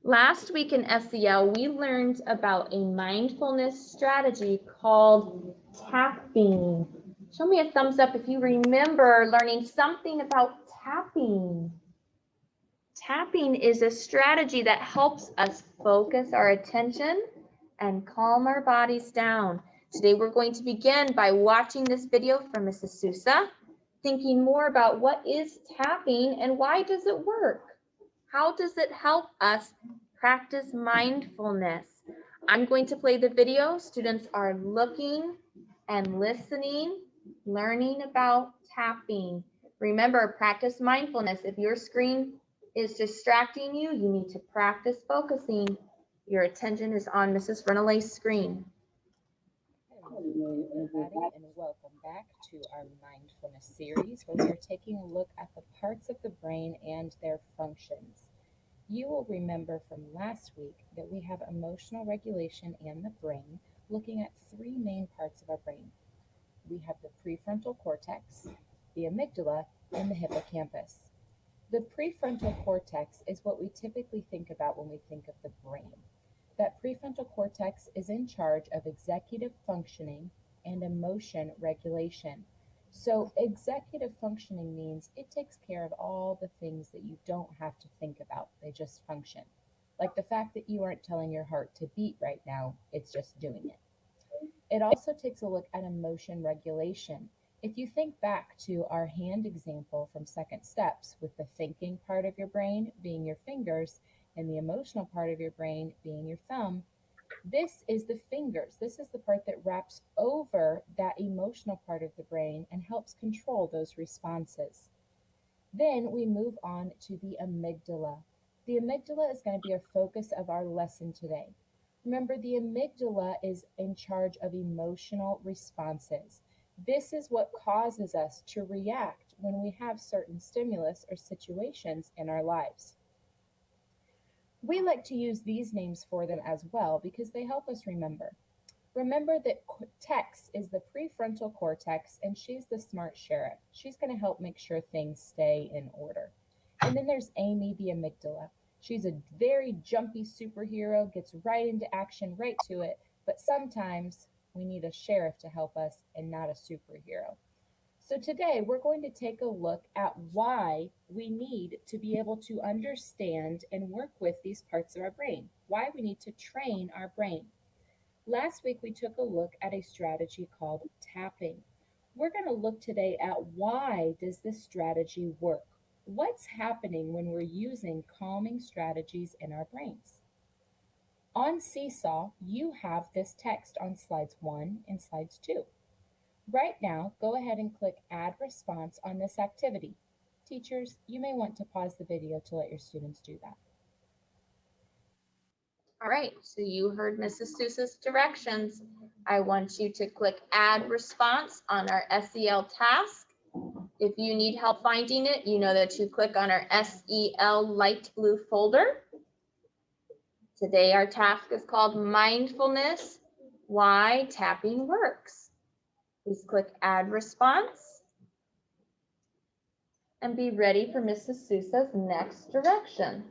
Last week in SEL, we learned about a mindfulness strategy called tapping. Show me a thumbs up if you remember learning something about tapping. Tapping is a strategy that helps us focus our attention and calm our bodies down. Today we're going to begin by watching this video from Mrs. Sousa, thinking more about what is tapping and why does it work? How does it help us practice mindfulness? I'm going to play the video. Students are looking and listening, learning about tapping. Remember, practice mindfulness. If your screen is distracting you, you need to practice focusing. Your attention is on Mrs. Renelay's screen. Hello, everybody, and welcome back to our mindfulness series where we are taking a look at the parts of the brain and their functions. You will remember from last week that we have emotional regulation and the brain, looking at three main parts of our brain. We have the prefrontal cortex, the amygdala, and the hippocampus. The prefrontal cortex is what we typically think about when we think of the brain. That prefrontal cortex is in charge of executive functioning and emotion regulation. So executive functioning means it takes care of all the things that you don't have to think about. They just function. Like the fact that you aren't telling your heart to beat right now, it's just doing it. It also takes a look at emotion regulation. If you think back to our hand example from second steps, with the thinking part of your brain being your fingers and the emotional part of your brain being your thumb, this is the fingers. This is the part that wraps over that emotional part of the brain and helps control those responses. Then we move on to the amygdala. The amygdala is going to be our focus of our lesson today. Remember, the amygdala is in charge of emotional responses. This is what causes us to react when we have certain stimulus or situations in our lives. We like to use these names for them as well because they help us remember. Remember that Tex is the prefrontal cortex and she's the smart sheriff. She's going to help make sure things stay in order. And then there's Amy, the amygdala. She's a very jumpy superhero, gets right into action, right to it, but sometimes we need a sheriff to help us and not a superhero. So today we're going to take a look at why we need to be able to understand and work with these parts of our brain, why we need to train our brain. Last week we took a look at a strategy called tapping. We're going to look today at why does this strategy work? What's happening when we're using calming strategies in our brains? On Seesaw, you have this text on slides 1 and slides 2. Right now, go ahead and click Add Response on this activity. Teachers, you may want to pause the video to let your students do that. All right, so you heard Mrs. Sousa's directions. I want you to click Add Response on our SEL task. If you need help finding it, you know that you click on our SEL light blue folder. Today our task is called Mindfulness-Why tapping works. Please click Add Response and be ready for Mrs. Sousa's next direction.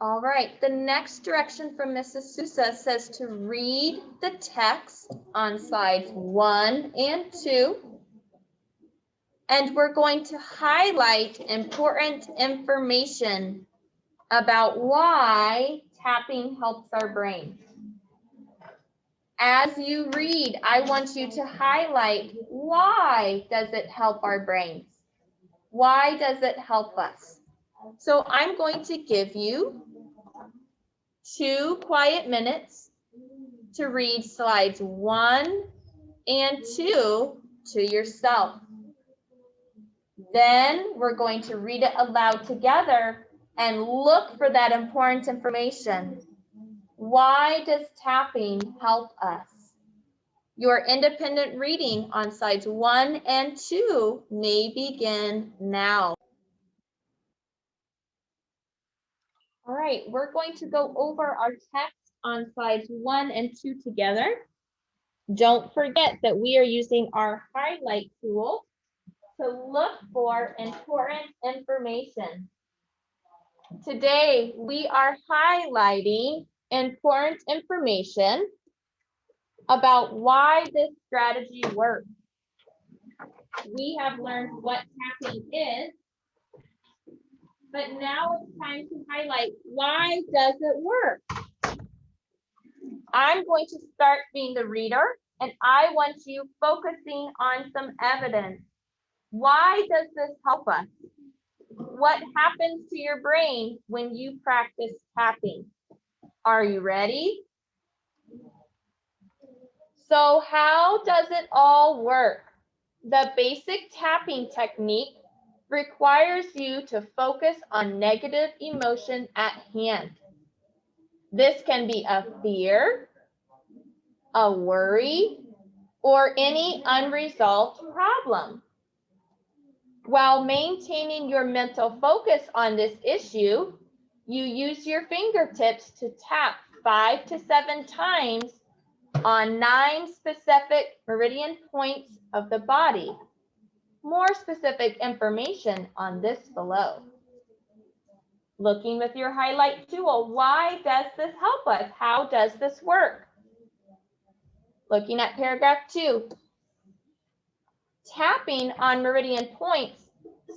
All right, the next direction from Mrs. Sousa says to read the text on slides 1 and 2. And we're going to highlight important information about why tapping helps our brain. As you read, I want you to highlight why does it help our brains? Why does it help us? So I'm going to give you 2 quiet minutes to read slides 1 and 2 to yourself. Then we're going to read it aloud together and look for that important information. Why does tapping help us? Your independent reading on sides 1 and 2 may begin now. All right, we're going to go over our text on slides 1 and 2 together. Don't forget that we are using our highlight tool to look for important information. Today, we are highlighting important information about why this strategy works. We have learned what tapping is, but now it's time to highlight why does it work? I'm going to start being the reader, and I want you focusing on some evidence. Why does this help us? What happens to your brain when you practice tapping? Are you ready? So how does it all work? The basic tapping technique requires you to focus on negative emotion at hand. This can be a fear, a worry, or any unresolved problem. While maintaining your mental focus on this issue, you use your fingertips to tap 5 to 7 times on 9 specific meridian points of the body. More specific information on this below. Looking with your highlight tool, why does this help us? How does this work? Looking at paragraph 2. Tapping on meridian points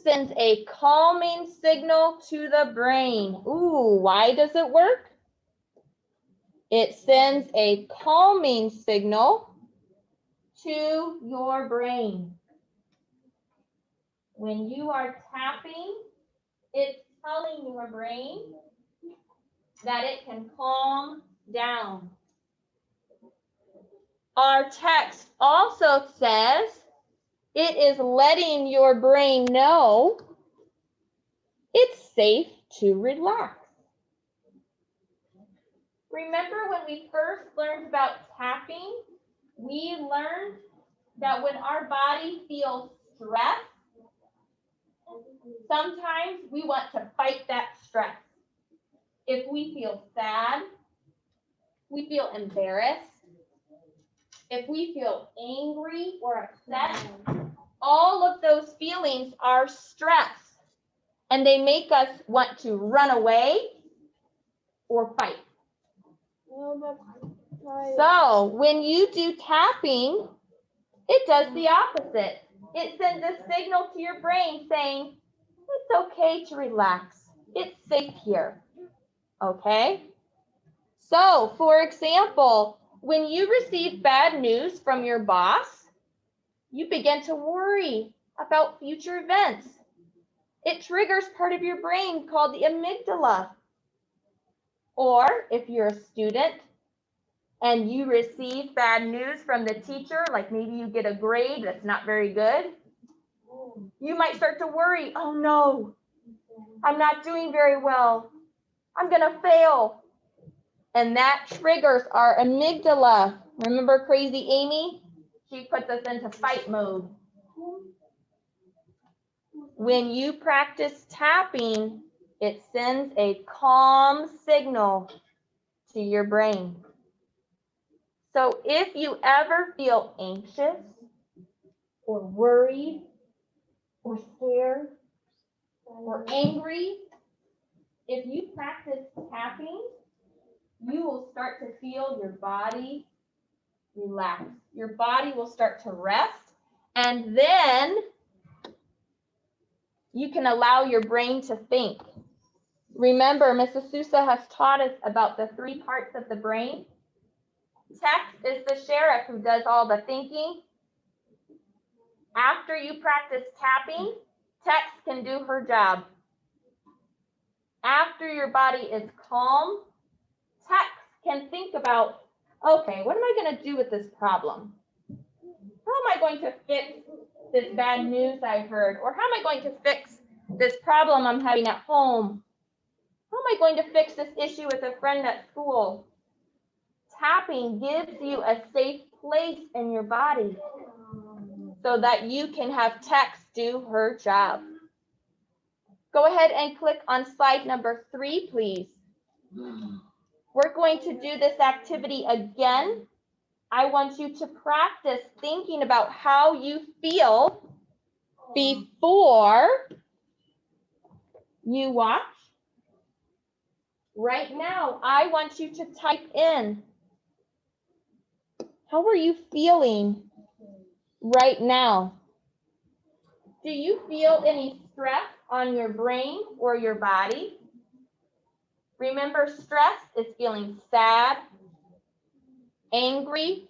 sends a calming signal to the brain. Ooh, why does it work? It sends a calming signal to your brain. When you are tapping, it's telling your brain that it can calm down. Our text also says it is letting your brain know it's safe to relax. Remember when we first learned about tapping, we learned that when our body feels stress, sometimes we want to fight that stress. If we feel sad, we feel embarrassed, if we feel angry or upset, all of those feelings are stress, and they make us want to run away or fight. So when you do tapping, it does the opposite. It sends a signal to your brain saying, it's okay to relax. It's safe here. Okay? So, for example, when you receive bad news from your boss, you begin to worry about future events. It triggers part of your brain called the amygdala. Or if you're a student and you receive bad news from the teacher, like maybe you get a grade that's not very good, you might start to worry, oh no, I'm not doing very well. I'm gonna fail. And that triggers our amygdala. Remember Crazy Amy? She puts us into fight mode. When you practice tapping, it sends a calm signal to your brain. So if you ever feel anxious or worried or scared or angry, if you practice tapping, you will start to feel your body relax. Your body will start to rest, and then you can allow your brain to think. Remember, Mrs. Sousa has taught us about the 3 parts of the brain. Text is the sheriff who does all the thinking. After you practice tapping, text can do her job. After your body is calm, text can think about, okay, what am I going to do with this problem? How am I going to fix this bad news I heard? Or how am I going to fix this problem I'm having at home? How am I going to fix this issue with a friend at school? Tapping gives you a safe place in your body so that you can have text do her job. Go ahead and click on slide number 3, please. We're going to do this activity again. I want you to practice thinking about how you feel before you watch. Right now, I want you to type in, how are you feeling right now? Do you feel any stress on your brain or your body? Remember, stress is feeling sad, angry,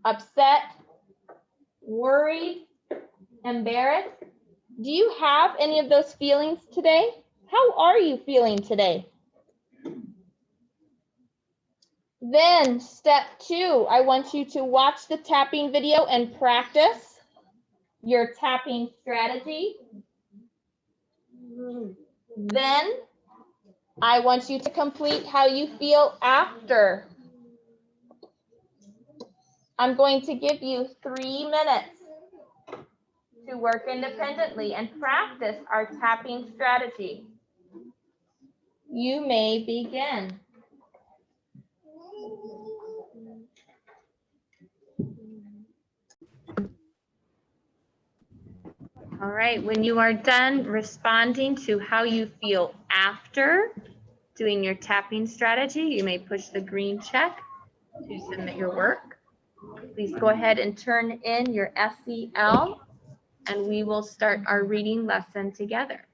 upset, worried, embarrassed. Do you have any of those feelings today? How are you feeling today? Then step 2, I want you to watch the tapping video and practice your tapping strategy. Then I want you to complete how you feel after. I'm going to give you 3 minutes to work independently and practice our tapping strategy. You may begin. All right, when you are done responding to how you feel after doing your tapping strategy, you may push the green check to submit your work. Please go ahead and turn in your SEL, and we will start our reading lesson together.